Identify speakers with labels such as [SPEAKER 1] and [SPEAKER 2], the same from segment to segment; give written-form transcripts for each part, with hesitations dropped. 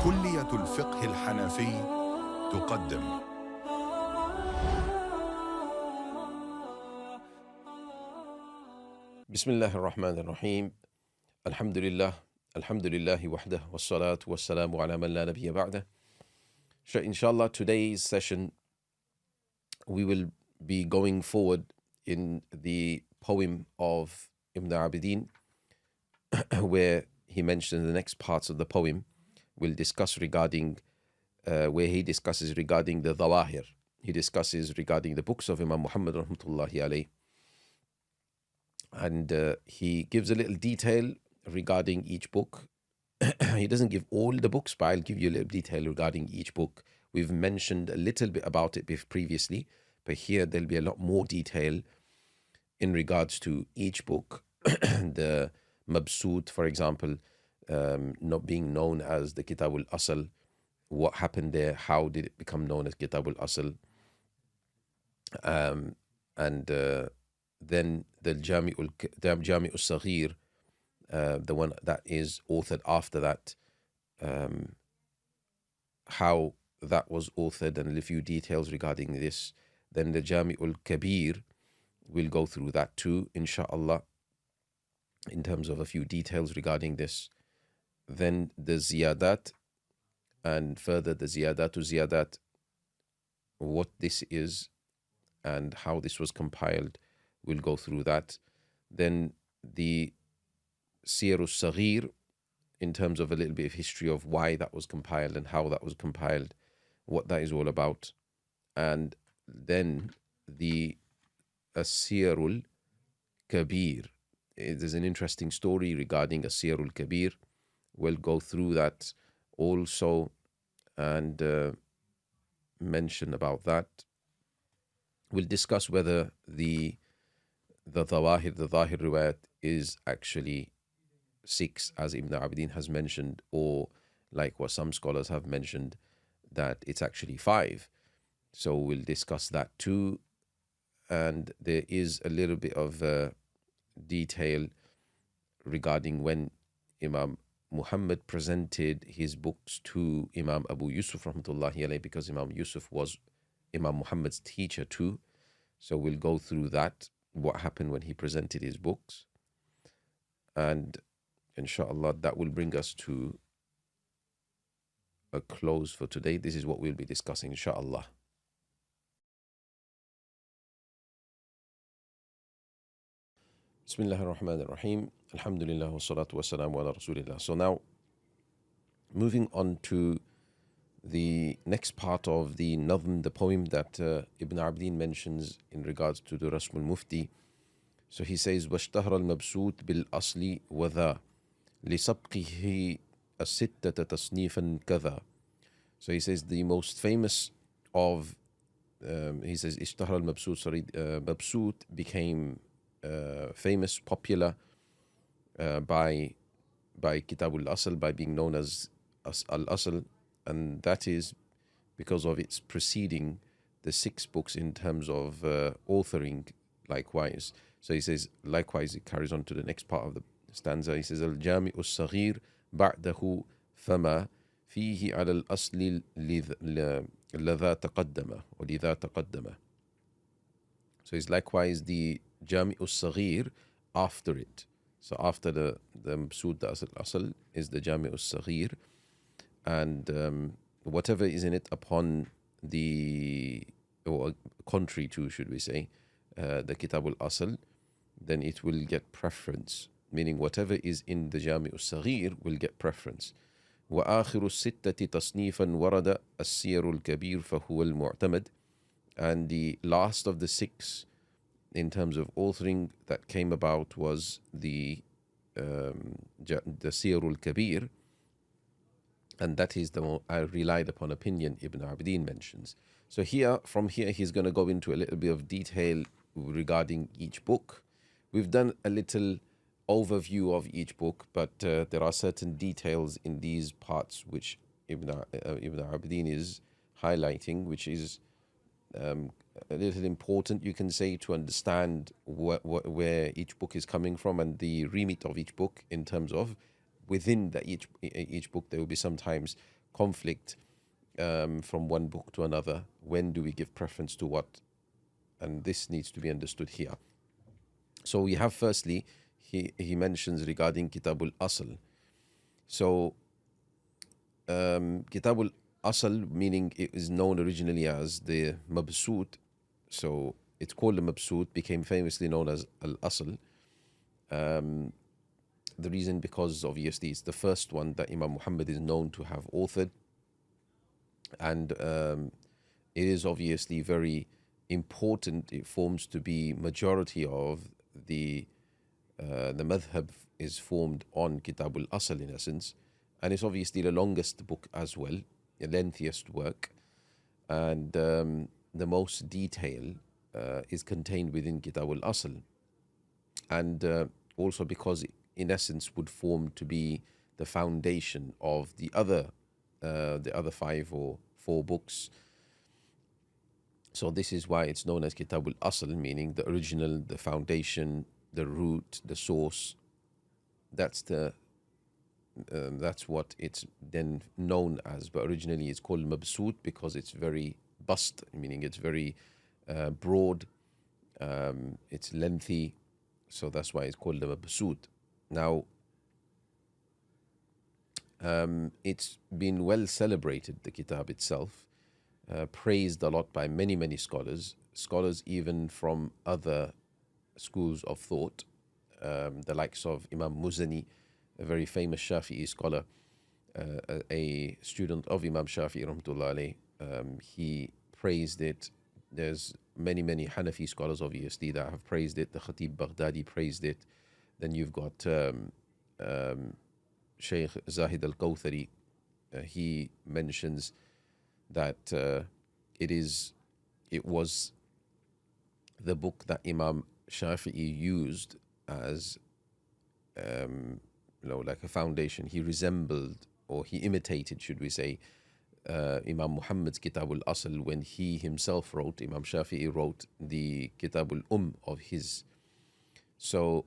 [SPEAKER 1] كلية الفقه الحنفي تقدم.
[SPEAKER 2] بسم الله الرحمن الرحيم. الحمد لله وحده والصلاة والسلام على من لا نبي بعده. So inshallah, today's session we will be going forward in the poem of Ibn Abidin where he mentions the next parts of the poem. We'll discuss regarding where he discusses regarding the Zawahir. He discusses regarding the books of Imam Muhammad rahmatullahi alayh, and he gives a little detail regarding each book. He doesn't give all the books, but I'll give you a little detail regarding each book. We've mentioned a little bit about it previously, but here there'll be a lot more detail in regards to each book. The Mabsut, for example, not being known as the Kitab al-Asl, what happened there, how did it become known as Kitab al-Asl, and then the Jami al-Saghir, the one that is authored after that, how that was authored and a few details regarding this. Then the Jami al-Kabir, we'll go through that too, inshallah, in terms of a few details regarding this. Then the Ziyadat, and further the Ziyadat, what this is and how this was compiled, we'll go through that. Then the Siyar al-Saghir, in terms of a little bit of history of why that was compiled and how that was compiled, what that is all about. And then the Siyar al-Kabir. There's an interesting story regarding a Siyar al-Kabir. We'll go through that also and mention about that. We'll discuss whether the Zawahir riwayat is actually 6, as Ibn Abidin has mentioned, or like what some scholars have mentioned, that it's actually 5. So we'll discuss that too. And there is a little bit of detail regarding when Imam Muhammad presented his books to Imam Abu Yusuf rahmatullahi alayhi, because Imam Yusuf was Imam Muhammad's teacher too. So we'll go through that, what happened when he presented his books. And inshallah, that will bring us to a close for today. This is what we'll be discussing, inshallah. Bismillah ar-Rahman ar-Rahim. Alhamdulillah wa salatu wa salamu ala Rasulillah. So now, moving on to the next part of the Nazm, the poem that Ibn Abidin mentions in regards to the Rasm al-Mufti. So he says, وَاشْتَهْرَ الْمَبْسُوطِ بِالْأَصْلِ وَذَا لِسَبْقِهِ السِّتَّةَ تَصْنِيفًا كَذَا. So he says the most famous of, he says, اشتهر المبسوط, Mabsut became famous, popular by Kitab al-Asl, by being known as al-Asl, and that is because of its preceding the 6 books in terms of authoring likewise. So he says, likewise, it carries on to the next part of the stanza. He says, Al-Jami' al-Saghir ba'dahu fama fihi ala al-asli ladha taqaddama, or lidha taqaddama. So it's likewise the Jami' al-Saghir after it. So after the Mabsut al-Asl is the Jami' al-Saghir, and whatever is in it upon the, or contrary to, should we say, the Kitab al-Asl, then it will get preference, meaning whatever is in the Jami' al-Saghir will get preference. وآخر الستة تصنيفا ورد السير الكبير فهو المعتمد. And the last of the 6 in terms of authoring that came about was the Siyar al-Kabir, and that is the more relied upon opinion Ibn Abidin mentions. So here, from here, he's going to go into a little bit of detail regarding each book. We've done a little overview of each book, but there are certain details in these parts which Ibn Abidin is highlighting, which is a little important, you can say, to understand where each book is coming from and the remit of each book in terms of within each book there will be sometimes conflict from one book to another. When do we give preference to what? And this needs to be understood here. So we have firstly, he mentions regarding Kitabul Asl. So Kitabul Asl, meaning it is known originally as the Mabsut. So it's called the Mabsut, became famously known as Al Asl. The reason, because obviously it's the first one that Imam Muhammad is known to have authored, and it is obviously very important. It forms to be majority of the madhab is formed on Kitabul Asl in essence, and it's obviously the longest book as well, the lengthiest work, and the most detail is contained within Kitabul Asl, and also because it, in essence, would form to be the foundation of the other 5 or 4 books. So this is why it's known as Kitabul Asl, meaning the original, the foundation, the root, the source. That's what it's then known as. But originally it's called Mabsut because it's very bust, meaning it's very broad, it's lengthy. So that's why it's called the Mabsut. Now, it's been well celebrated, the kitab itself, praised a lot by many scholars even from other schools of thought, the likes of Imam Muzani, a very famous Shafi'i scholar, a student of Imam Shafi'i rahmatullah alayh. He praised it. There's many Hanafi scholars obviously that have praised it. The Khatib Baghdadi praised it. Then you've got Shaykh Zahid al-Kawthari. He mentions that it was the book that Imam Shafi'i used as like a foundation. He resembled, or he imitated, should we say, Imam Muhammad's Kitabul Asl when he himself wrote, Imam Shafi'i wrote the Kitabul of his. So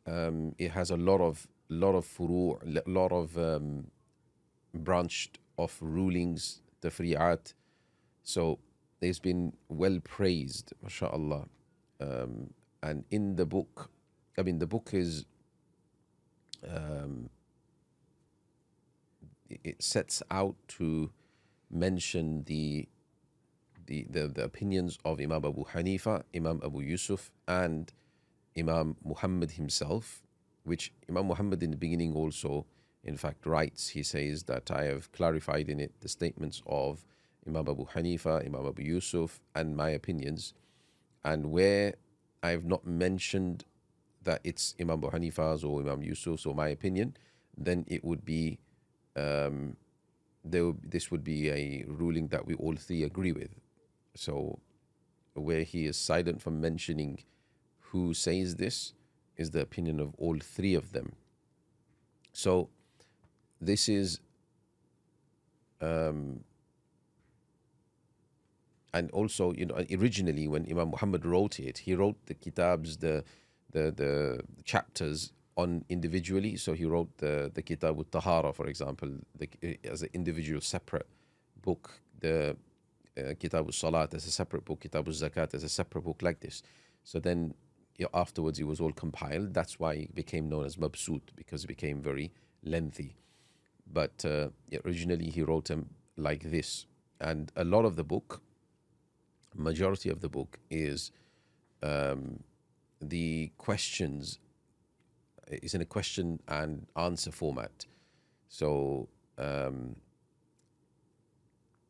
[SPEAKER 2] it has a lot of furu', a lot of branched off rulings, tafri'at. So it's been well praised, mashallah. And in the book, the book is it sets out to mention the opinions of Imam Abu Hanifa, Imam Abu Yusuf, and Imam Muhammad himself, which Imam Muhammad in the beginning also, in fact, writes. He says that I have clarified in it the statements of Imam Abu Hanifa, Imam Abu Yusuf, and my opinions. And where I have not mentioned that it's Imam Abu Hanifa's or Imam Yusuf's or my opinion, then it would be this would be a ruling that we all 3 agree with. So where he is silent from mentioning who says this is the opinion of all 3 of them. So this is and also, originally when Imam Muhammad wrote it, he wrote the kitabs, the chapters on individually. So he wrote the Kitab al-Tahara, for example, as an individual separate book, the Kitab al-Salat as a separate book, Kitab al-Zakat as a separate book, like this. So then afterwards it was all compiled. That's why it became known as Mabsut, because it became very lengthy. But originally he wrote them like this. And a lot of the book, majority of the book, is the questions is in a question and answer format. So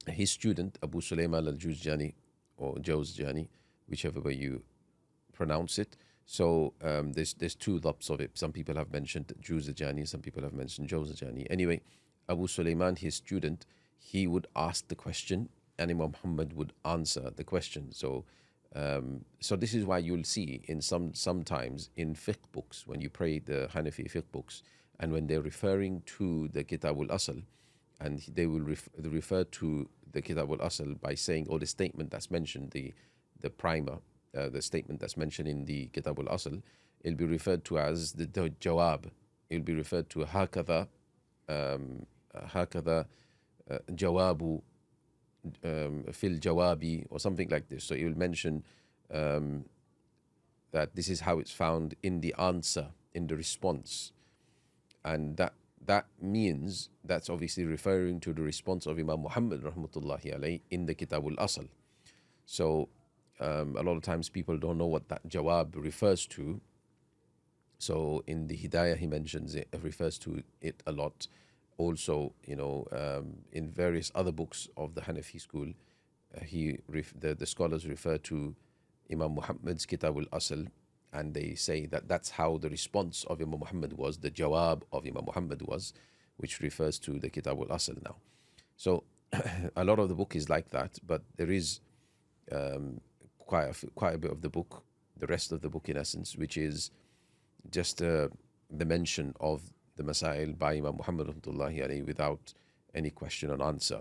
[SPEAKER 2] his student Abu Sulaiman al-Juzjani, or Jawzjani, whichever way you pronounce it. So there's 2 dhabts of it. Some people have mentioned Juzjani, some people have mentioned Jawzjani. Anyway, Abu Sulaiman, his student, he would ask the question and Imam Muhammad would answer the question. So so this is why you'll see in sometimes in fiqh books, when you pray the Hanafi fiqh books, and when they're referring to the Kitabul Asl, and they will refer to the Kitabul Asl by saying, the statement that's mentioned, the primer, the statement that's mentioned in the Kitabul Asl, it'll be referred to as the Jawab, it will be referred to هكذا هكذا جواب في الجواب or something like this. So it will mention that this is how it's found in the answer, in the response. And that means that's obviously referring to the response of Imam Muhammad rahmatullahi alayhi in the Kitabul Asl. So a lot of times people don't know what that jawab refers to. So in the Hidayah he mentions it, refers to it a lot. Also, in various other books of the Hanafi school, the scholars refer to Imam Muhammad's Kitabul Asl, and they say that that's how the response of Imam Muhammad was, the jawab of Imam Muhammad was, which refers to the Kitabul Asl now. So a lot of the book is like that, but there is quite a bit of the book, the rest of the book in essence, which is just the mention of the Masail by Imam Muhammad rahmatullahi alayhi without any question and answer.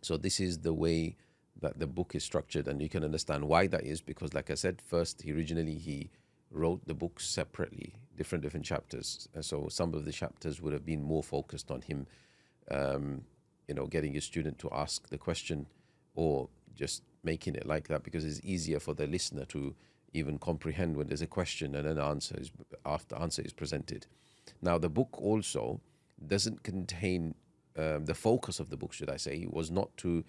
[SPEAKER 2] So this is the way that the book is structured, and you can understand why that is, because like I said, first originally he wrote the book separately, different chapters. And so some of the chapters would have been more focused on him, getting a student to ask the question, or just making it like that because it's easier for the listener to even comprehend when there's a question and an answer is presented. Now, the book also doesn't contain, the focus of the book, should I say, was not to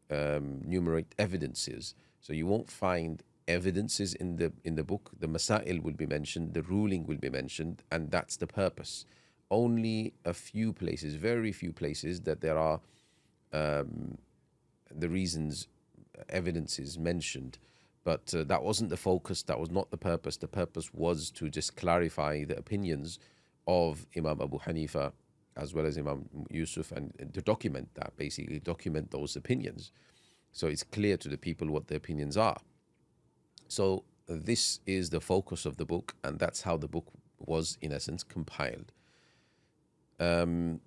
[SPEAKER 2] enumerate evidences. So you won't find evidences in the book. The masail will be mentioned, the ruling will be mentioned, and that's the purpose. Only a few places, very few places, that there are the reasons, evidences mentioned. But that wasn't the focus, that was not the purpose. The purpose was to just clarify the opinions of Imam Abu Hanifa as well as Imam Yusuf, and to document that, basically document those opinions. So it's clear to the people what the opinions are. So this is the focus of the book, and that's how the book was, in essence, compiled. Now,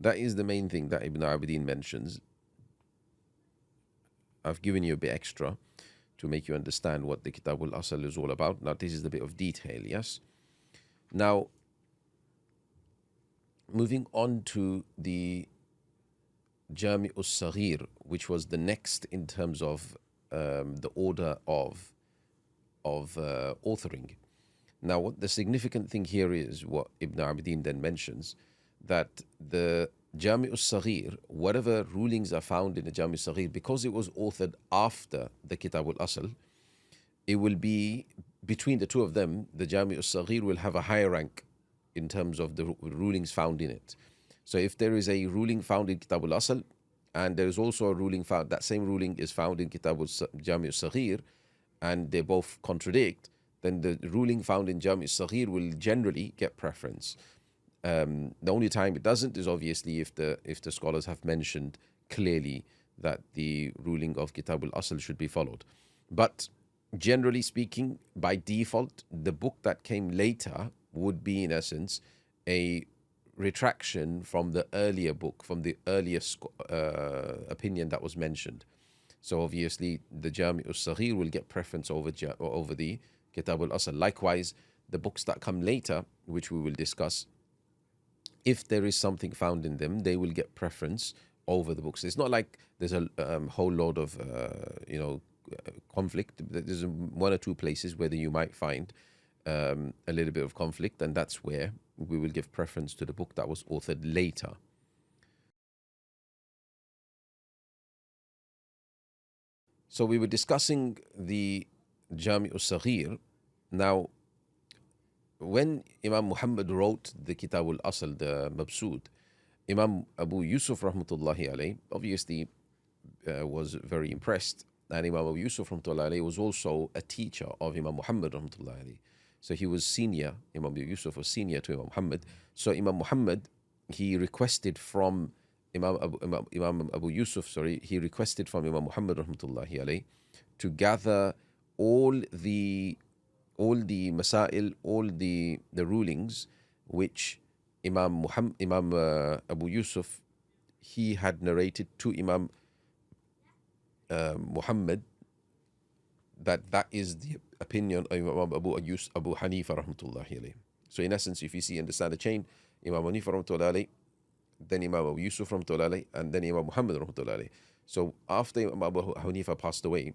[SPEAKER 2] that is the main thing that Ibn Abidin mentions. I've given you a bit extra to make you understand what the Kitabul Asl is all about. Now, this is the bit of detail, yes? Now, moving on to the Jami' al-Saghir, which was the next in terms of the order of authoring. Now, what the significant thing here is, what Ibn Abidin then mentions, that the Jami' al-Saghir, whatever rulings are found in the Jami' al-Saghir, because it was authored after the Kitab al-Asl, it will be, between the two of them, the Jami' al-Saghir will have a higher rank in terms of the rulings found in it. So if there is a ruling found in Kitab al-Asl, and there is also a ruling found, that same ruling is found in Kitab al-Jami' al-Saghir, and they both contradict, then the ruling found in Jami' al-Saghir will generally get preference. The only time it doesn't is obviously if the scholars have mentioned clearly that the ruling of Kitab al-Asl should be followed. But generally speaking, by default, the book that came later would be, in essence, a retraction from the earlier book, from the earlier opinion that was mentioned. So obviously the Jami' al-Saghir will get preference over the Kitab al-Asl. Likewise, the books that come later, which we will discuss, if there is something found in them, they will get preference over the books. It's not like there's a whole load of conflict. There's one or two places where you might find a little bit of conflict, and that's where we will give preference to the book that was authored later. So we were discussing the Jami' al-Saghir. Now, when Imam Muhammad wrote the Kitab al-Asl, the Mabsud, Imam Abu Yusuf rahmatullahi alayhi obviously was very impressed, and Imam Abu Yusuf rahmatullahi alayhi was also a teacher of Imam Muhammad rahmatullahi alayhi. So he was senior, Imam Abu Yusuf was senior to Imam Muhammad. So Imam Muhammad, he requested from Imam Abu Yusuf, he requested from Imam Muhammad rahmatullahi alayhi to gather all the all the masail, all the rulings which Imam Abu Yusuf, he had narrated to Imam Muhammad, that is the opinion of Imam Abu Hanifa rahmatullahi alayhi. So in essence, if you see, understand the chain, Imam Hanifa rahmatullahi alayhi, then Imam Abu Yusuf rahmatullahi alayhi, and then Imam Muhammad rahmatullahi alayhi. So after Imam Abu Hanifa passed away,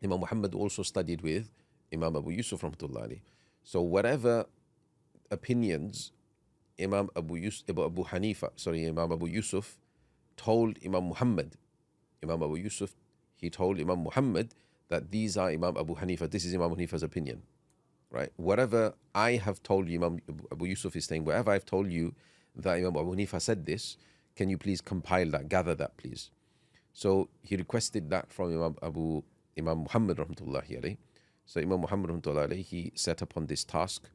[SPEAKER 2] Imam Muhammad also studied with Imam Abu Yusuf rahmatullahi alayhi. So whatever opinions Imam Abu Yusuf told Imam Muhammad, Imam Abu Yusuf, he told Imam Muhammad that these are Imam Abu Hanifa, this is Imam Hanifa's opinion, right? Whatever I have told you, Imam Abu Yusuf is saying, wherever I've told you that Imam Abu Hanifa said this, can you please compile that, gather that, please? So he requested that from Imam Muhammad rahmatullahi alayhi. So Imam Muhammad rahmatullahi alayhi, he set upon this task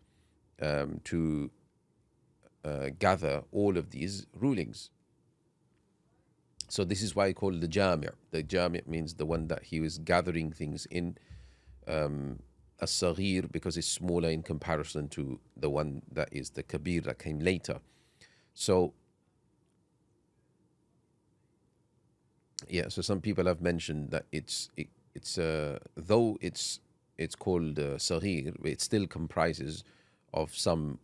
[SPEAKER 2] to gather all of these rulings. So this is why I call it the Jami'. The Jami' means the one that he was gathering things in, as-Saghir, because it's smaller in comparison to the one that is the Kabir that came later. So yeah, so some people have mentioned that it's though it's called Saghir, it still comprises of some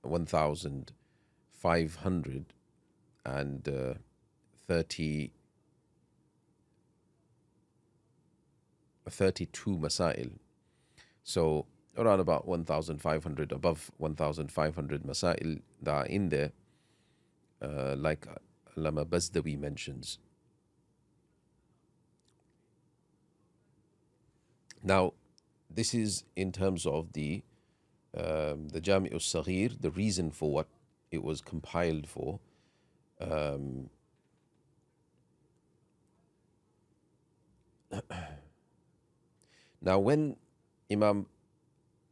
[SPEAKER 2] 1,532 masail. So around about 1,500, above 1,500 masail that are in there, like Allama Bazdawi mentions. Now, this is in terms of the Jami' al-Saghir, the reason for what it was compiled for. Now, when Imam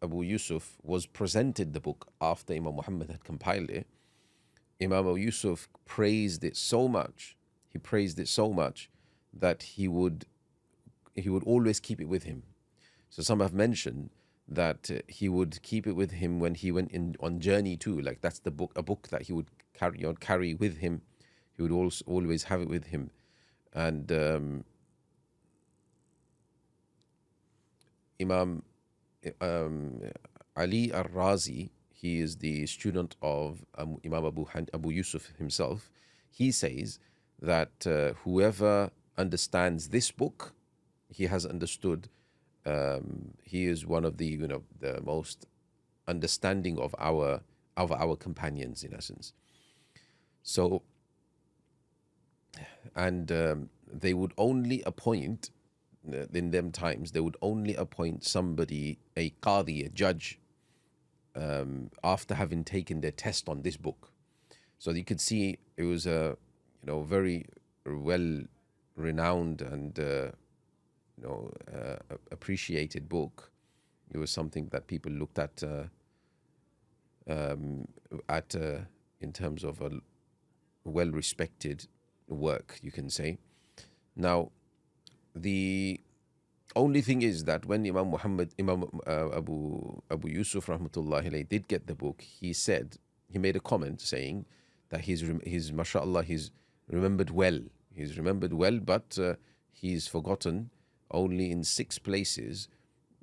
[SPEAKER 2] Abu Yusuf was presented the book after Imam Muhammad had compiled it, Imam Abu Yusuf praised it so much. He praised it so much that he would always keep it with him. So some have mentioned that he would keep it with him when he went on journey too. Like that's a book that he would carry with him. He would also always have it with him. And Imam Ali al-Razi, he is the student of Imam Abu Yusuf himself. He says that whoever understands this book, he has understood. He is one of the the most understanding of our companions in essence. So, and they would only appoint in them times. They would only appoint somebody, a qadi, a judge, after having taken their test on this book. So you could see it was a very well renowned and appreciated book. It was something that people looked at in terms of a well-respected work, you can say. Now, the only thing is that when Imam Abu Yusuf rahmatullahi alayhi did get the book, he made a comment saying that he's mashallah, he's remembered well. He's remembered well, but he's forgotten only in 6 places.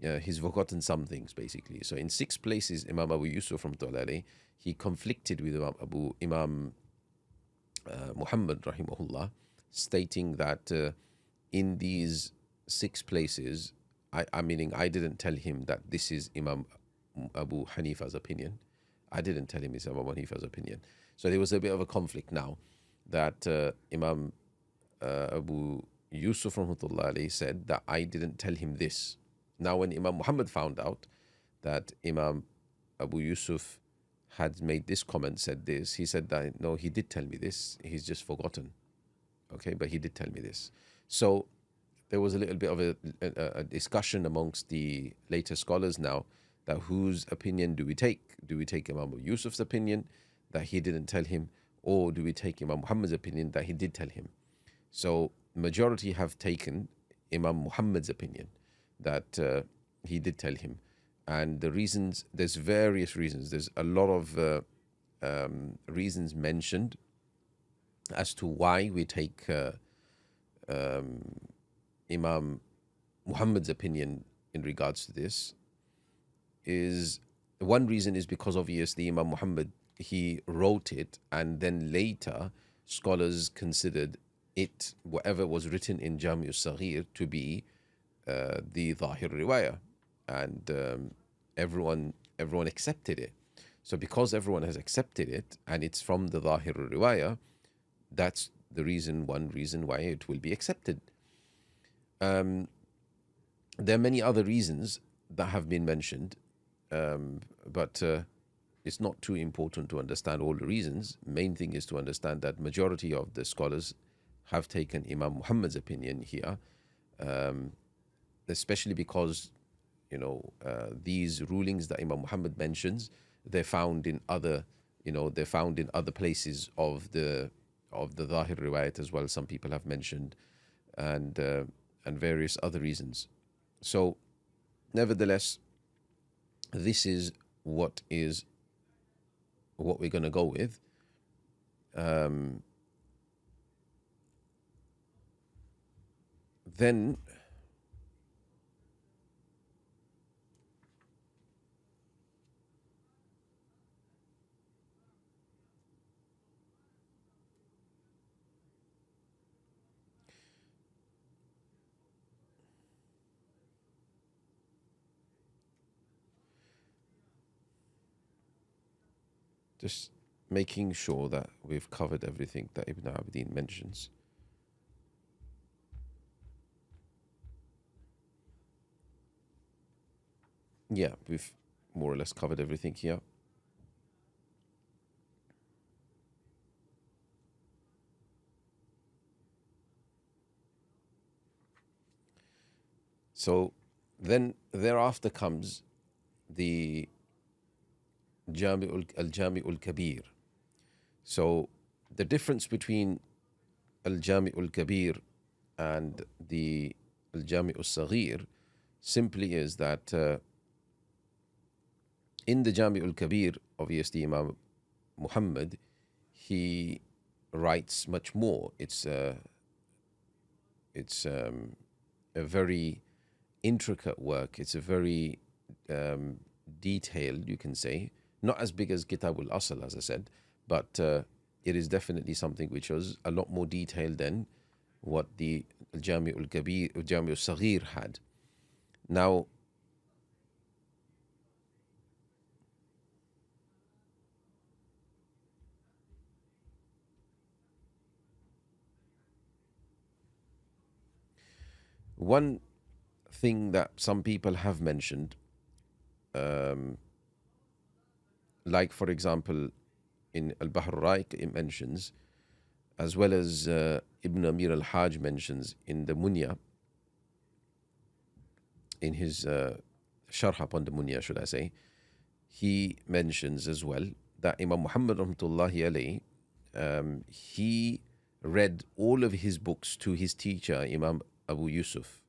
[SPEAKER 2] He's forgotten some things, basically. So in 6 places, Imam Abu Yusuf rahmatullahi alayhi, he conflicted with Imam Muhammad rahimahullah, stating that in these 6 places, meaning I didn't tell him that this is Imam Abu Hanifa's opinion. I didn't tell him it's Imam Hanifa's opinion. So there was a bit of a conflict now that Imam Abu Yusuf rahmatullahi alayhi said that I didn't tell him this. Now when Imam Muhammad found out that Imam Abu Yusuf had made this comment, said this, he said that no, he did tell me this, he's just forgotten. Okay, but he did tell me this. So there was a little bit of a discussion amongst the later scholars now, that whose opinion do we take? Do we take Imam Abu Yusuf's opinion that he didn't tell him, or do we take Imam Muhammad's opinion that he did tell him? So majority have taken Imam Muhammad's opinion that he did tell him, And the reasons, there's various reasons. There's a lot of reasons mentioned as to why we take Imam Muhammad's opinion in regards to this. Is one reason is because obviously Imam Muhammad, he wrote it, and then later scholars considered it, whatever was written in Jami' al-Saghir, to be the Zahir Riwayah, and everyone accepted it. So because everyone has accepted it and it's from the Zahir Riwayah, that's the reason, one reason why it will be accepted. There are many other reasons that have been mentioned, but it's not too important to understand all the reasons. Main thing is to understand that majority of the scholars have taken Imam Muhammad's opinion here, especially because these rulings that Imam Muhammad mentions, they're found in other places of the Zahir Riwayat as well. Some people have mentioned, and various other reasons. So, nevertheless, this is what we're going to go with. Then just making sure that we've covered everything that Ibn Abdin mentions. Yeah, we've more or less covered everything here. So then thereafter comes the Al-Jami' Kabir. So the difference between Al-Jami' Kabir and the Al-Jami' Saghir simply is that in the Jami' Kabir, obviously Imam Muhammad, he writes much more. It's a very intricate work. It's a very detailed, you can say, not as big as Kitab al-Asl, as I said, but it is definitely something which was a lot more detailed than what the Jami' al-Kabir, Jami' al-Saghir had. Now, one thing that some people have mentioned, like for example in Al-Bahr Ra'iq, it mentions, as well as Ibn Amir al-Hajj mentions in the Munya, in his Sharh upon the Munya, should I say, he mentions as well that Imam Muhammad rahmatullahi alayhi, he read all of his books to his teacher Imam Abu Yusuf.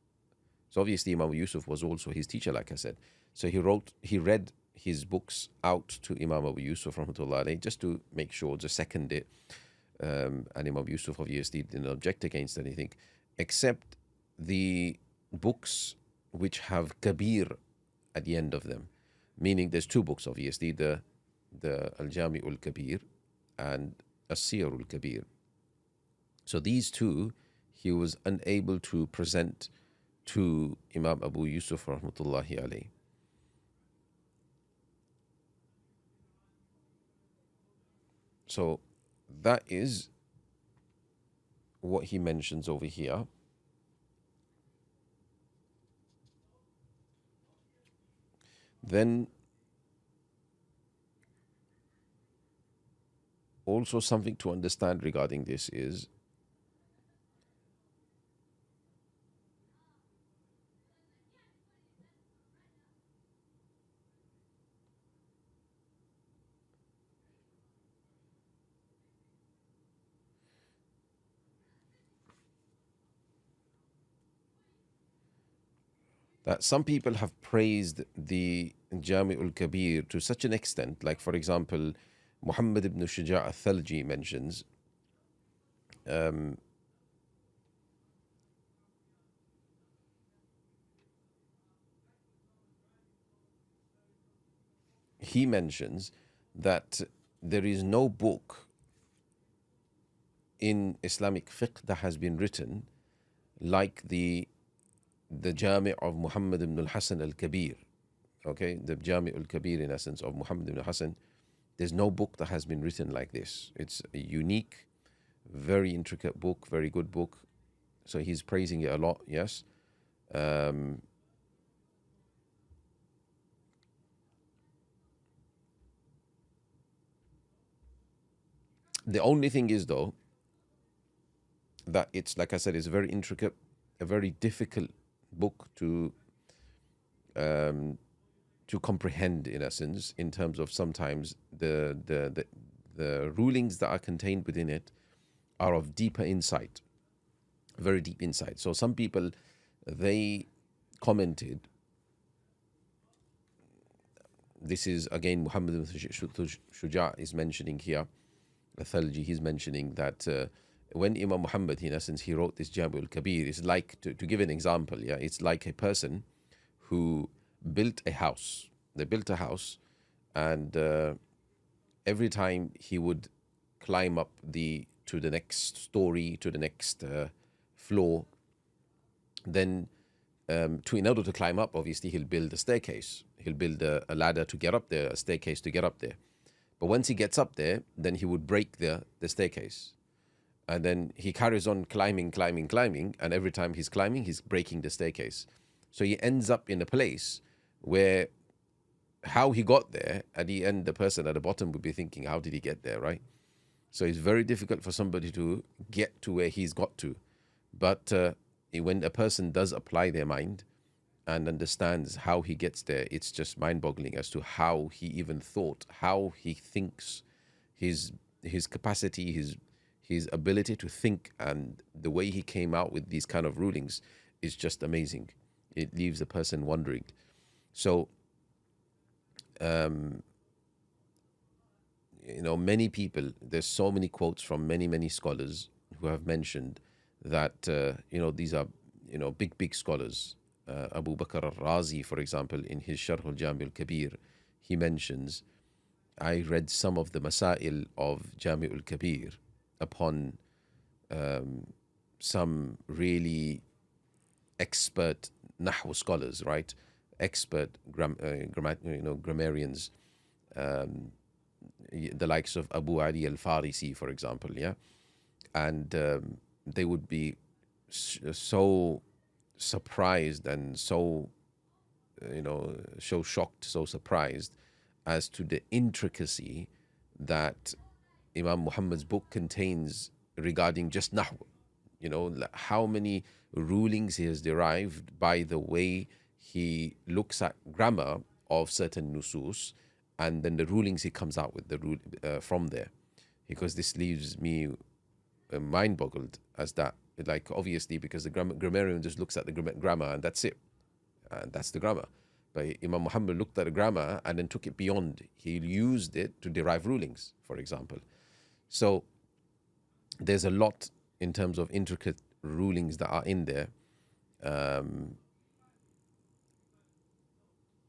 [SPEAKER 2] So obviously Imam Abu Yusuf was also his teacher, like I said. So he read his books out to Imam Abu Yusuf rahmatullahi alayhi, just to make sure, to second it. And Imam Yusuf obviously didn't object against anything, except the books which have Kabir at the end of them. Meaning there's two books, obviously, the Al-Jami' al-Kabir and As-Siyar al-Kabir. So these two, he was unable to present to Imam Abu Yusuf rahmatullahi alayhi. So that is what he mentions over here. Then also something to understand regarding this is that some people have praised the Jami'ul Kabir to such an extent, like for example, Muhammad ibn Shuja' al-Thalji mentions, he mentions that there is no book in Islamic fiqh that has been written like the Jami' of Muhammad ibn al-Hasan al-Kabir. Okay, the Jami' al-Kabir in essence of Muhammad ibn al-Hasan. There's no book that has been written like this. It's a unique, very intricate book, very good book. So he's praising it a lot, yes. The only thing is though, that it's, like I said, it's very intricate, a very difficult book to comprehend in essence, in terms of sometimes the rulings that are contained within it are of deeper insight, very deep insight. So some people, they commented, this is again Muhammad ibn Shuja' is mentioning here, Thalji, he's mentioning that when Imam Muhammad, in essence, he wrote this Jami'ul Kabir, it's like, to give an example, yeah, it's like a person who built a house. They built a house, and every time he would climb up to the next story, to the next floor, then in order to climb up, obviously he'll build a staircase. He'll build a ladder to get up there, a staircase to get up there. But once he gets up there, then he would break the staircase. And then he carries on climbing, and every time he's climbing, he's breaking the staircase. So he ends up in a place where how he got there, at the end, the person at the bottom would be thinking, how did he get there, right? So it's very difficult for somebody to get to where he's got to. But when a person does apply their mind and understands how he gets there, it's just mind-boggling as to how he even thought, how he thinks, his capacity, his ability to think, and the way he came out with these kind of rulings is just amazing. It leaves a person wondering. So, many people, there's so many quotes from many scholars who have mentioned that, these are, big scholars. Abu Bakr al-Razi, for example, in his Sharh al-Jami al-Kabir, he mentions, I read some of the Masail of Jami al-Kabir upon some really expert Nahwu scholars, right? Expert grammarians, the likes of Abu Ali al-Farisi, for example, yeah? And they would be so surprised and so shocked, so surprised as to the intricacy that Imam Muhammad's book contains regarding just Nahw. How many rulings he has derived by the way he looks at grammar of certain nusus, and then the rulings he comes out with from there. Because this leaves me mind boggled as that, like, obviously, because the grammarian just looks at the grammar and that's it, and that's the grammar. But Imam Muhammad looked at the grammar and then took it beyond. He used it to derive rulings, for example. So there's a lot in terms of intricate rulings that are in there.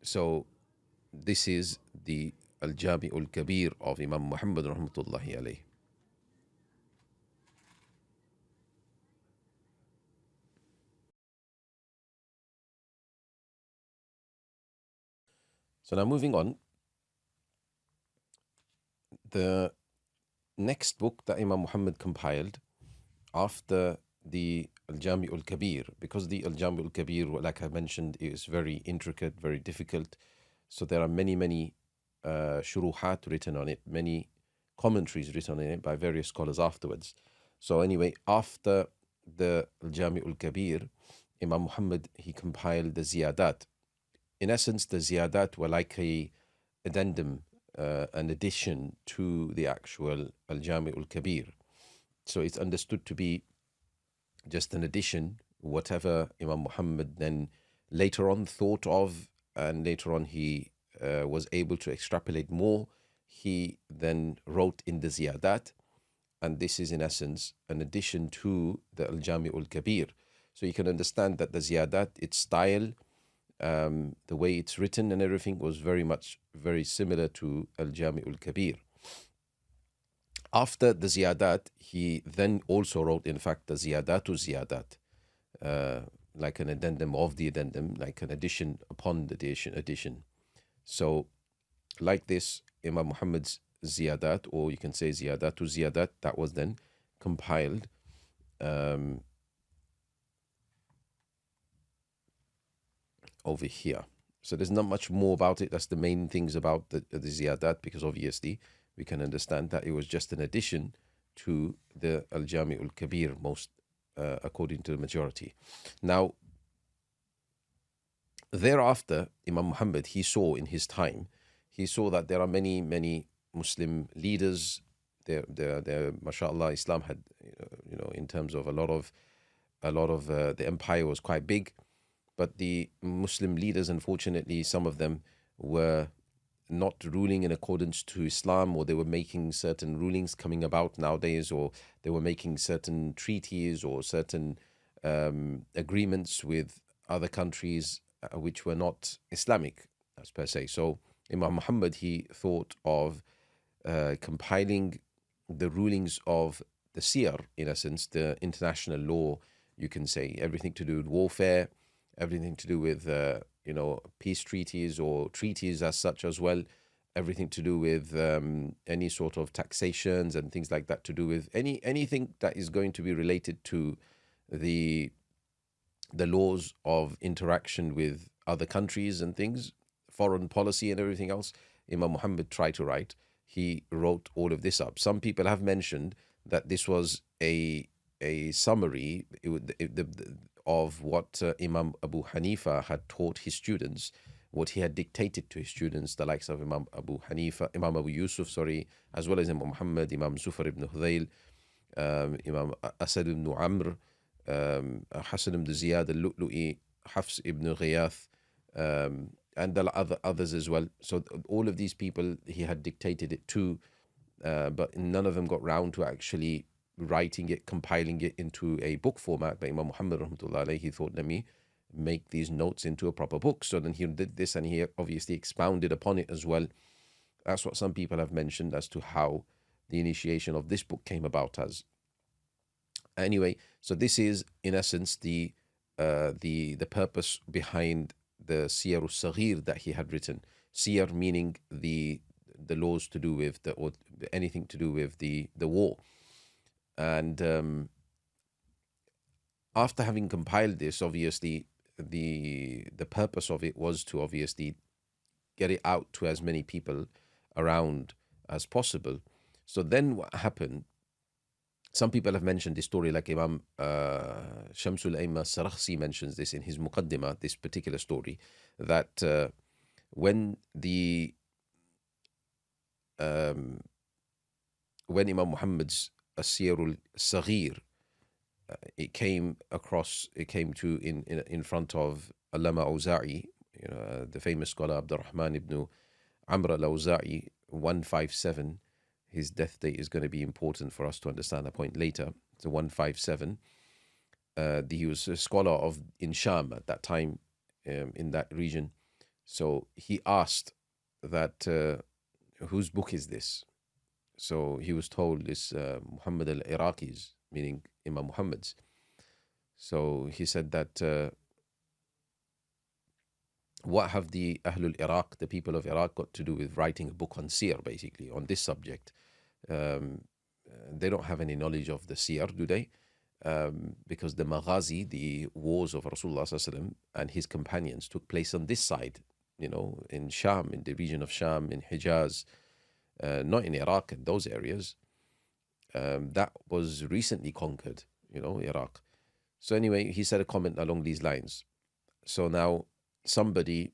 [SPEAKER 2] So this is the Al-Jami al-Kabir of Imam Muhammad rahmatullahi alayhi. So now moving on, the next book that Imam Muhammad compiled after the Al-Jami al-Kabir, because the Al-Jami al-Kabir, like I mentioned, is very intricate, very difficult. So there are many shuruhat written on it, many commentaries written on it by various scholars afterwards. So anyway, after the Al-Jami al-Kabir, Imam Muhammad, he compiled the Ziyadat. In essence, the Ziyadat were like a addendum, an addition to the actual Al-Jami al-Kabir. So it's understood to be just an addition, whatever Imam Muhammad then later on thought of, and later on he was able to extrapolate more. He then wrote in the Ziyadat, and this is in essence an addition to the Al-Jami'ul Kabir. So you can understand that the Ziyadat, its style, the way it's written and everything was very similar to Al-Jami'ul Kabir. After the Ziyadat, he then also wrote, in fact, the Ziyadatu Ziyadat, like an addendum of the addendum, like an addition upon the addition. So, like this, Imam Muhammad's Ziyadat, or you can say Ziyadatu Ziyadat, that was then compiled over here. So there's not much more about it. That's the main things about the Ziyadat, because obviously we can understand that it was just an addition to the Al-Jami'ul Kabir, most according to the majority. Now, thereafter, Imam Muhammad, he saw in his time, he saw that there are many Muslim leaders. There, mashallah, Islam had, in terms of a lot of the empire was quite big, but the Muslim leaders, unfortunately, some of them were not ruling in accordance to Islam, or they were making certain rulings coming about nowadays, or they were making certain treaties or certain agreements with other countries which were not Islamic, as per se. So Imam Muhammad, he thought of compiling the rulings of the Siyar, in essence, the international law, you can say, everything to do with warfare, everything to do with peace treaties or treaties as such as well, everything to do with any sort of taxations and things like that, to do with anything that is going to be related to the laws of interaction with other countries and things, foreign policy and everything else. Imam Muhammad tried to write. He wrote all of this up. Some people have mentioned that this was a summary of what Imam Abu Hanifa had taught his students, what he had dictated to his students, the likes of Imam Abu Yusuf, as well as Imam Muhammad, Imam Zufar ibn Hudayl, Imam Asad ibn Amr, Hassan ibn Ziyad al-Lu'lu'i, Hafs ibn Ghiyath, and the others as well. So all of these people he had dictated it to, but none of them got round to actually writing it, compiling it into a book format. But Imam Muhammad rahmatullah alayhi, he thought, let me make these notes into a proper book. So then he did this, and he obviously expounded upon it as well. That's what some people have mentioned as to how the initiation of this book came about as. Anyway, so this is in essence the purpose behind the Siyar al-Saghir that he had written. Siyar meaning the laws to do with or anything to do with the war. And after having compiled this, obviously the purpose of it was to obviously get it out to as many people around as possible. So then what happened, some people have mentioned this story, like Imam Shamsul Aimma Sarakhsi mentions this in his Muqaddimah, this particular story, that when Imam Muhammad's As-Siyar al-Saghir, it came to in front of Allama Awza'i, the famous scholar Abdurrahman ibn Amr al-Awza'i, 157. His death date is going to be important for us to understand that point later. So 157. He was a scholar in Sham at that time, in that region. So he asked that, whose book is this? So he was told this Muhammad al-Iraqi's, meaning Imam Muhammad's. So he said that, what have the Ahlul Iraq, the people of Iraq, got to do with writing a book on Siyar, basically, on this subject? They don't have any knowledge of the Siyar, do they? Because the Maghazi, the wars of Rasulullah sallallahu alaihi wasallam and his companions, took place on this side, in Sham, in the region of Sham, in Hijaz, not in Iraq and those areas. That was recently conquered, Iraq. So anyway, he said a comment along these lines. So now somebody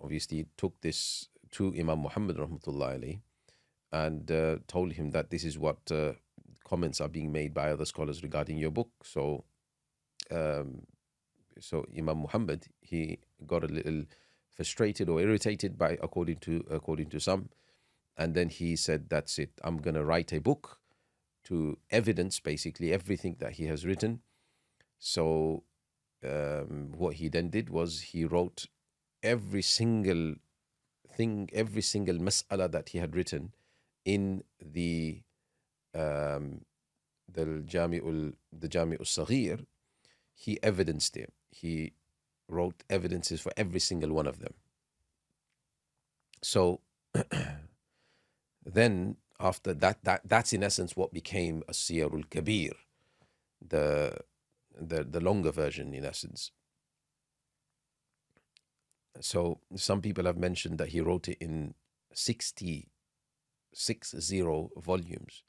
[SPEAKER 2] obviously took this to Imam Muhammad rahmatullah alayhi and told him that this is what comments are being made by other scholars regarding your book. So So Imam Muhammad, he got a little frustrated or irritated by according to some, and then he said, "That's it. I'm gonna write a book to evidence basically everything that he has written." So what he then did was he wrote every single thing, every single mas'ala that he had written in um, the Jami'ul Saghir. He evidenced it. He wrote evidences for every single one of them. So then after that's in essence what became a Siyarul Kabir, the longer version in essence. So some people have mentioned that he wrote it in 60 volumes.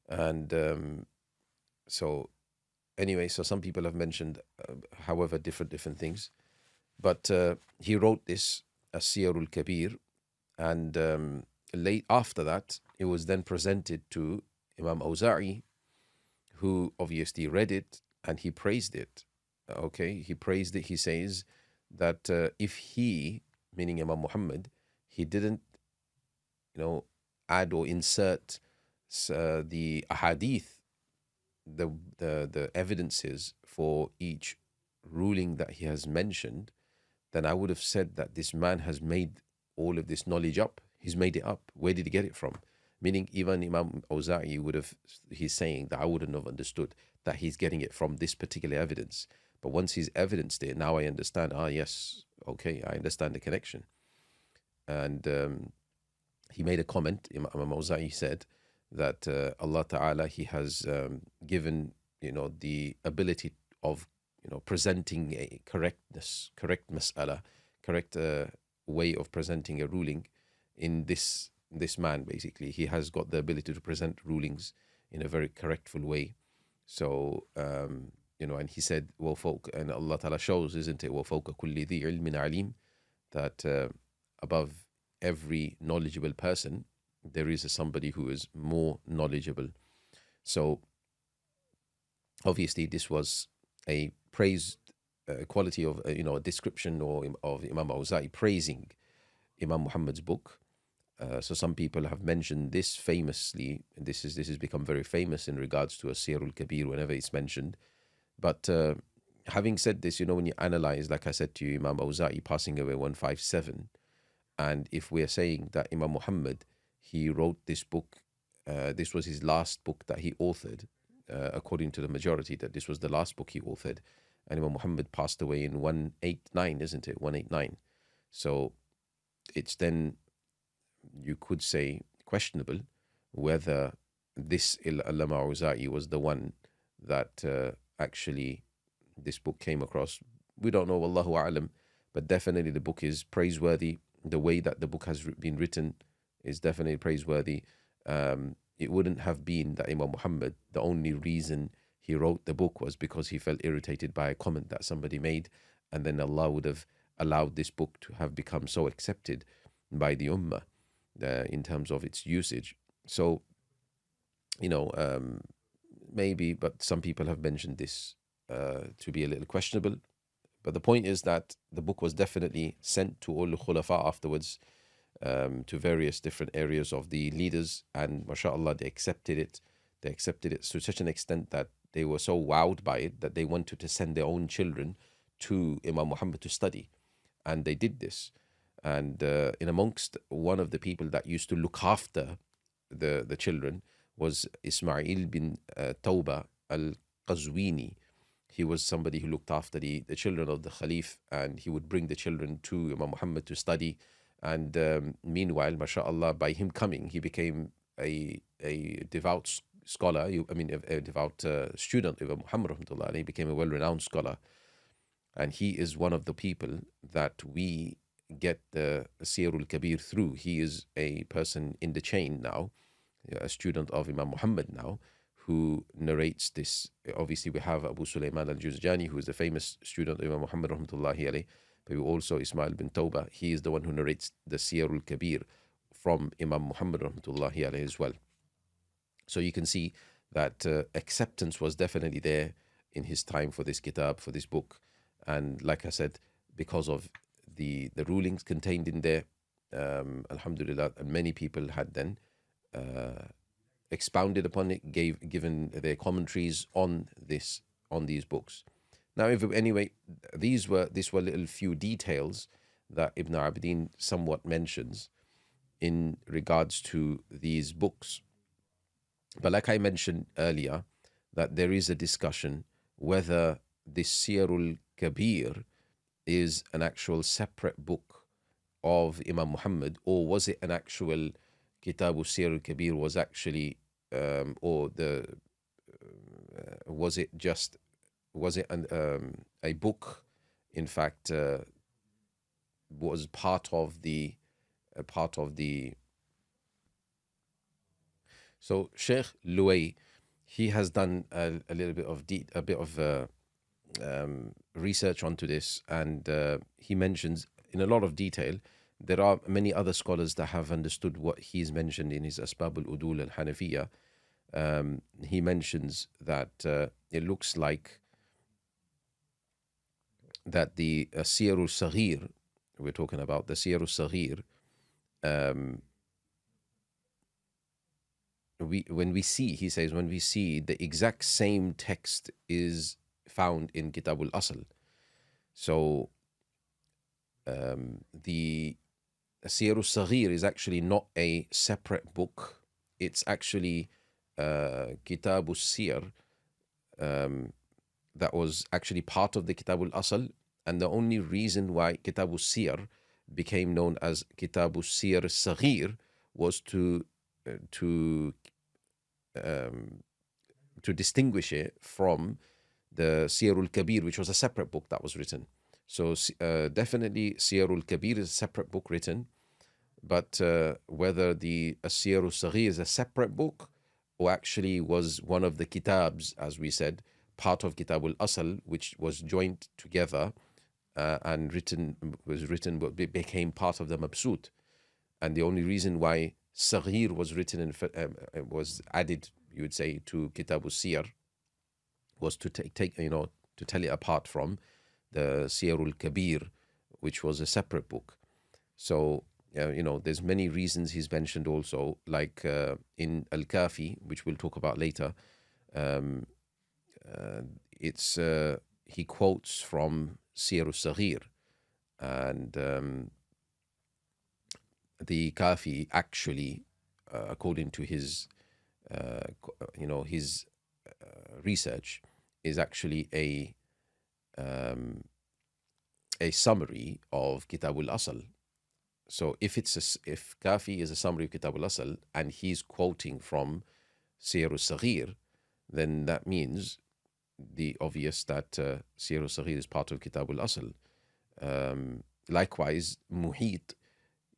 [SPEAKER 2] And so anyway, so some people have mentioned, however, different things. But he wrote this as Siyarul Kabir, and late after that, it was then presented to Imam Awza'i, who obviously read it and he praised it. Okay, he praised it. He says that if he, meaning Imam Muhammad, he didn't, add or insert the ahadith, the evidences for each ruling that he has mentioned, then I would have said that this man has made all of this knowledge up. He's made it up. Where did he get it from? Meaning even Imam Awza'i he's saying that I wouldn't have understood that he's getting it from this particular evidence. But once he's evidenced it, now I understand, yes, okay, I understand the connection. And he made a comment, Imam Awza'i said that Allah Ta'ala, he has given, the ability of, presenting a correct mas'ala, correct way of presenting a ruling in this man. Basically, he has got the ability to present rulings in a very correctful way. So and he said, and Allah Ta'ala shows, isn't it, وَفَوْقَ كُلِّ ذِي عِلْمٍ عَلِيمٍ, that above every knowledgeable person there is somebody who is more knowledgeable. So obviously this was a praised quality of a description of Imam Awza'i praising Imam Muhammad's book. So some people have mentioned this famously. This has become very famous in regards to a Siyarul Kabir whenever it's mentioned. But having said this, when you analyze, like I said to you, Imam Awza'i passing away 157, and if we're saying that Imam Muhammad, he wrote this book, this was his last book that he authored, according to the majority, that this was the last book he authored, and Imam Muhammad passed away in 189, isn't it? 189. So it's then, you could say, questionable whether this Allama Awza'i was the one that actually this book came across. We don't know, Wallahu A'lam, but definitely the book is praiseworthy. The way that the book has been written is definitely praiseworthy. It wouldn't have been that Imam Muhammad, the only reason he wrote the book was because he felt irritated by a comment that somebody made, and then Allah would have allowed this book to have become so accepted by the Ummah in terms of its usage. So, maybe, but some people have mentioned this to be a little questionable. But the point is that the book was definitely sent to all the Khulafa afterwards, to various different areas of the leaders, and mashallah, they accepted it. They accepted it to such an extent that they were so wowed by it that they wanted to send their own children to Imam Muhammad to study. And they did this. And in amongst one of the people that used to look after the children was Ismail bin Tawba al-Qazwini. He was somebody who looked after the children of the Khalif, and he would bring the children to Imam Muhammad to study. And meanwhile, mashallah, by him coming, he became a devout scholar, a devout student of Imam Muhammad rahmatullah. He became a well-renowned scholar. And he is one of the people that we get the Siyarul Kabir through. He is a person in the chain now, a student of Imam Muhammad now, who narrates this. Obviously, we have Abu Sulaiman al-Juzjani, who is the famous student of Imam Muhammad rahmatullahi alayh, but we also Ismail bin Tawba. He is the one who narrates the Siyarul Kabir from Imam Muhammad rahmatullahi alayh as well. So you can see that acceptance was definitely there in his time for this kitab, for this book. And like I said, because of the rulings contained in there, alhamdulillah, and many people had then expounded upon it, given their commentaries on these books. Now, anyway, these were little few details that Ibn Abidin somewhat mentions in regards to these books. But like I mentioned earlier, that there is a discussion whether this Siyarul Kabir is an actual separate book of Imam Muhammad, or was it an actual Kitabu Siyarul Kabir was actually, or the was it a book, in fact, was part of the So Sheikh Luay, he has done a little bit of research onto this, and he mentions in a lot of detail. There are many other scholars that have understood what he's mentioned in his Asbab al-Udul al-Hanafiya. He mentions that it looks like that the Siyar al-Saghir, we're talking about the Siyar al-Saghir, when we see the exact same text is found in Kitab al-Asl. So the Siyar al-Saghir is actually not a separate book. It's actually Kitab al-Siyar that was actually part of the Kitab al-Asl, and the only reason why Kitab al-Siyar became known as Kitab al-Siyar al-Saghir was to distinguish it from the Siyar al-Kabir, which was a separate book that was written. So definitely Siyar al-Kabir is a separate book written, but whether the Siyar al-Saghir is a separate book or actually was one of the kitabs, as we said, part of Kitab al-Asl, which was joined together and but became part of the Mabsut. And the only reason why Saghir was written and was added, you would say, to Kitab al-Siyar was to to tell it apart from the Siyar al-Kabir, which was a separate book. So there's many reasons he's mentioned also, like in Al-Kafi, which we'll talk about later. He quotes from Siyar al-Saghir, and the Kafi actually, according to his research, is actually a summary of Kitab al-Asl. So if Kafi is a summary of Kitab al-Asl and he's quoting from Siyar al-Saghir, then that means the obvious that Siyar al-Saghir is part of Kitab al-Asl. Likewise, Muhit,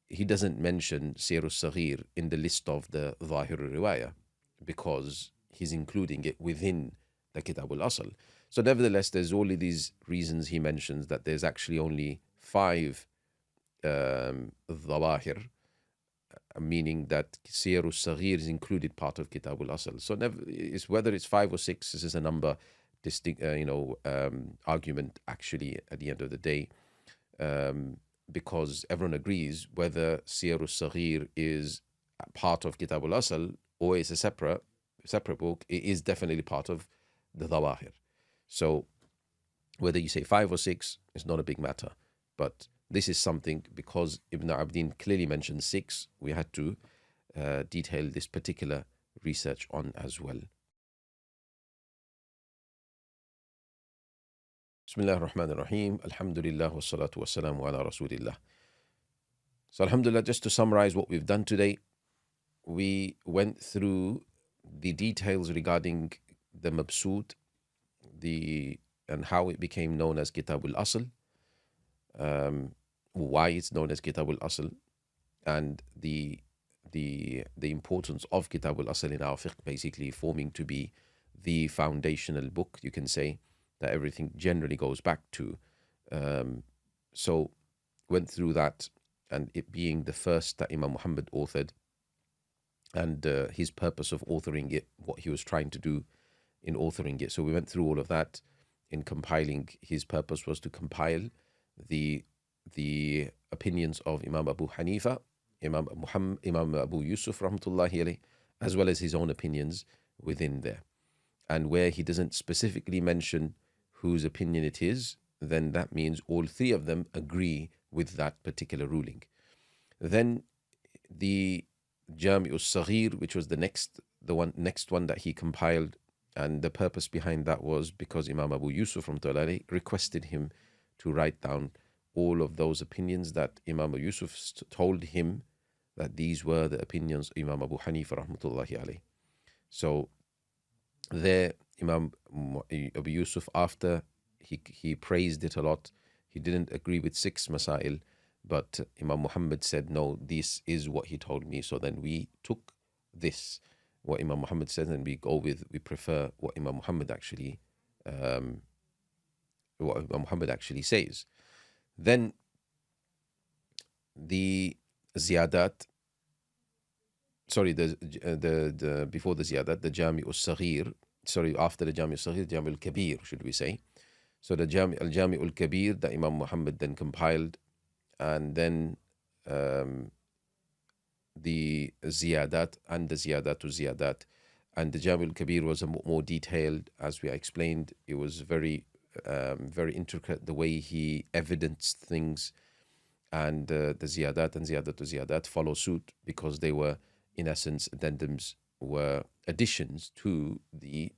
[SPEAKER 2] he doesn't mention Siyar al-Saghir in the list of the Zahir al-Riwaya because he's including it within the Kitab al-Asl. So nevertheless, there's all of these reasons he mentions that there's actually only 5 Zawahir, meaning that Siyar al-Saghir is included part of Kitab al-Asl. So whether it's 5 or 6, this is a number argument actually at the end of the day, because everyone agrees whether Siyar al-Saghir is part of Kitab al-Asl or is a separate book, it is definitely part of the Zawahir. So whether you say 5 or 6 is not a big matter, but this is something, because Ibn Abidin clearly mentioned 6, we had to detail this particular research on as well. Bismillah ar-Rahman ar-Rahim. Alhamdulillah wa salatu wa salamu ala Rasulillah. So alhamdulillah, just to summarize what we've done today, we went through the details regarding the Mabsut, and how it became known as Kitab al-Asl, why it's known as Kitab al-Asl, and the importance of Kitab al-Asl in our fiqh, basically forming to be the foundational book, you can say, that everything generally goes back to. So went through that, and it being the first that Imam Muhammad authored, and his purpose of authoring it, what he was trying to do in authoring it. So we went through all of that. in compiling, his purpose was to compile the opinions of Imam Abu Hanifa, Imam Abu Yusuf rahmatullahi alayh, as well as his own opinions within there. And where he doesn't specifically mention whose opinion it is, then that means all three of them agree with that particular ruling. Then the Jami' al-Saghir, which was the next one that he compiled, and the purpose behind that was because Imam Abu Yusuf rahmatullahi requested him to write down all of those opinions that Imam Abu Yusuf told him that these were the opinions of Imam Abu Hanifa rahmatullahi alayh. So there, Imam Abu Yusuf, after he praised it a lot, he didn't agree with 6 masail, but Imam Muhammad said, no, this is what he told me. So then we took this, what Imam Muhammad said, and we prefer what Imam Muhammad actually says. Then the ziyadat, the before the ziyadat, the Jami' al-Saghir, after the Jami' al-Saghir, Jami' al-Kabir, should we say. So the Jami' al-Kabir that Imam Muhammad then compiled, and then the ziyadat and the ziyadat. And the Jami' al-Kabir was a more detailed, as we explained. It was very intricate, the way he evidenced things. And the ziyadat and ziyadat follow suit, because they were, in essence, addendums, were additions to the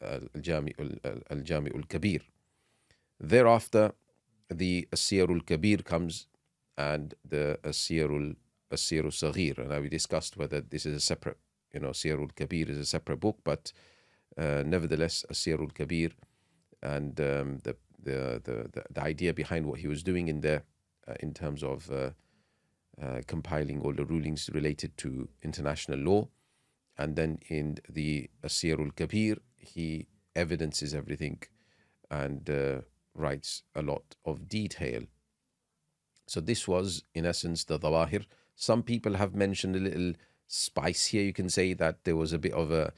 [SPEAKER 2] al-Jami' al-Kabir. Thereafter, the As-Siyar al-Kabir comes, and the As-Siyar al-Saghir. And we discussed whether this is a separate, Siyar al-Kabir is a separate book, but nevertheless, As-Siyar al-Kabir, and the idea behind what he was doing in there, in terms of compiling all the rulings related to international law. And then in the As-Siyar al-Kabir, he evidences everything and writes a lot of detail. So this was, in essence, the Dawahir. Some people have mentioned a little spice here. You can say that there was a bit of a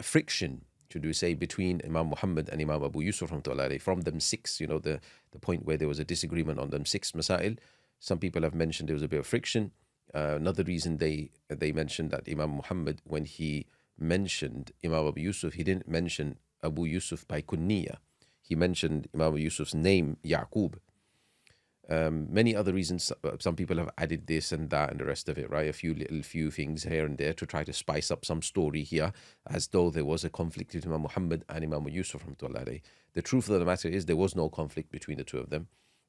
[SPEAKER 2] friction, should we say, between Imam Muhammad and Imam Abu Yusuf from them 6, the point where there was a disagreement on them 6 masail. Some people have mentioned there was a bit of friction. Another reason they mentioned that Imam Muhammad, when he mentioned Imam Abu Yusuf, he didn't mention Abu Yusuf by kunniya. He mentioned Imam Abu Yusuf's name, Yaqub. Many other reasons. Some people have added this and that and the rest of it, right? A few things here and there to try to spice up some story here, as though there was a conflict between Imam Muhammad and Imam Yusuf. The truth of the matter is there was no conflict between the two of them.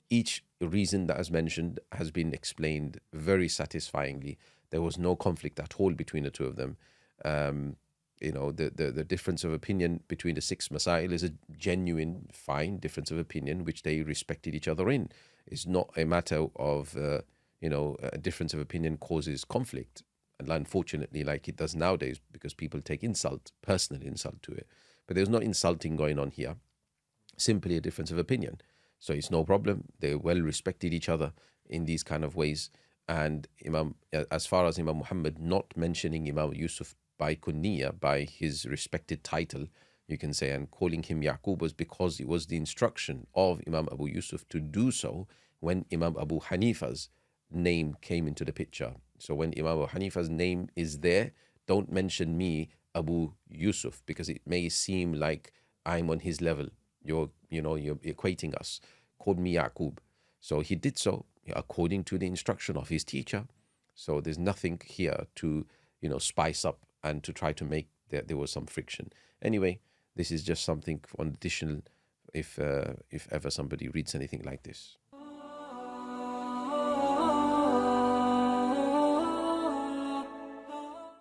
[SPEAKER 2] Each reason that is mentioned has been explained very satisfyingly. There was no conflict at all between the two of them. The difference of opinion between the 6 masail is a genuine, fine difference of opinion, which they respected each other in. It's not a matter of, a difference of opinion causes conflict. And unfortunately, like it does nowadays, because people take personal insult to it. But there's no insulting going on here. Simply a difference of opinion. So it's no problem. They well respected each other in these kind of ways. And as far as Imam Muhammad not mentioning Imam Yusuf by kunniya, by his respected title, you can say, and calling him Yaqub, was because it was the instruction of Imam Abu Yusuf to do so when Imam Abu Hanifa's name came into the picture. So when Imam Abu Hanifa's name is there, don't mention me, Abu Yusuf, because it may seem like I'm on his level. You're equating us. Call me Yaqub. So he did so according to the instruction of his teacher. So there's nothing here to, spice up and to try to make there was some friction. Anyway, this is just something on additional if ever somebody reads anything like this.